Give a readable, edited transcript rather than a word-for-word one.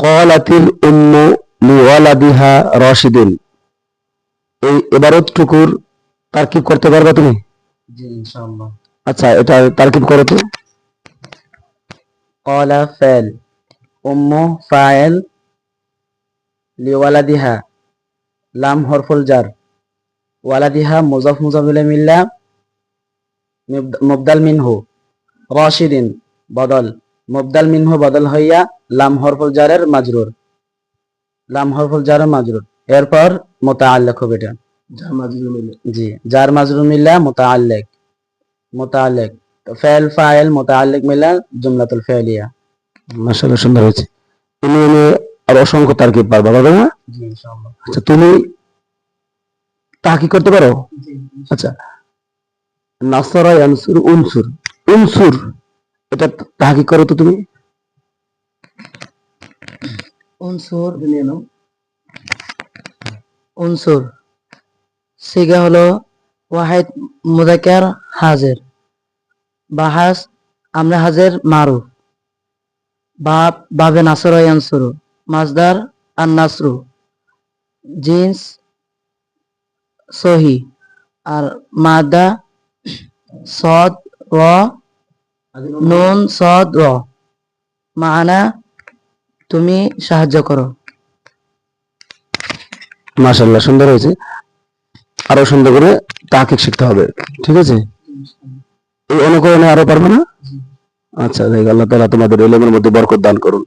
ক্বালাতিল উম্মু লিওয়ালাদিহা রাশিদিন, এই ইবারতটুকুর তারকিব করতে পারবা তুমি? জি ইনশাআল্লাহ। আচ্ছা, এটা তারকিব করো তো। ক্বালা ফাইল, উম্মু ফাইল, লিওয়ালাদিহা লাম হরফুল জার, ওয়ালাদিহা মুজাফ মুজাফ ইলাইহি মিল্লা মুবদাল মিনহু, রাশিদিন বদল, মুবদাল মিনহু বদল হইয়া লাম হরফুল জারের মাজরুর, লাম হরফুল জারের মাজরুর, এরপর মুতাআল্লিক হবে এটা। যার মাজরুর মিলে, জি জার মাজরুর মিল্লা মুতাআল্লিক, মুতাআল্লিক ফাইল ফাইল মুতাআল্লিক মিল্লা জুমলাতুল ফাইলিয়া। মাশাআল্লাহ, সুন্দর হয়েছে। তুমি আর অসংখ্য তারকিব পারবা, পারবে না? জি ইনশাআল্লাহ। আচ্ছা, তুমি তাহকিক করতে পারো? জি। আচ্ছা, নাসরা ইয়ানসুর উনসুর, উনসুর এটা তাহকিক করো তো তুমি। উনসুর নিয়ে নাও। উনসুর সিগা হলো ওয়াহিদ মুযাক্কার হাজির, বাহাস আমরা হাজির মারুফ, বাব বাবে নাসরা ইয়ানসুরু, মাজদার আন নাসরু, জিন্স সহি, আর মাদা সদ র নুন সদ র, মানা তুমি সাহায্য করো। মাশাআল্লাহ, সুন্দর হয়েছে। আরো সুন্দর করে তাহকিক শিখতে হবে, ঠিক আছে? এই অনুকরণে আরো পারবে না? আচ্ছা, আল্লাহ তাআলা তোমাদের ইলমের মধ্যে বরকত দান করুন।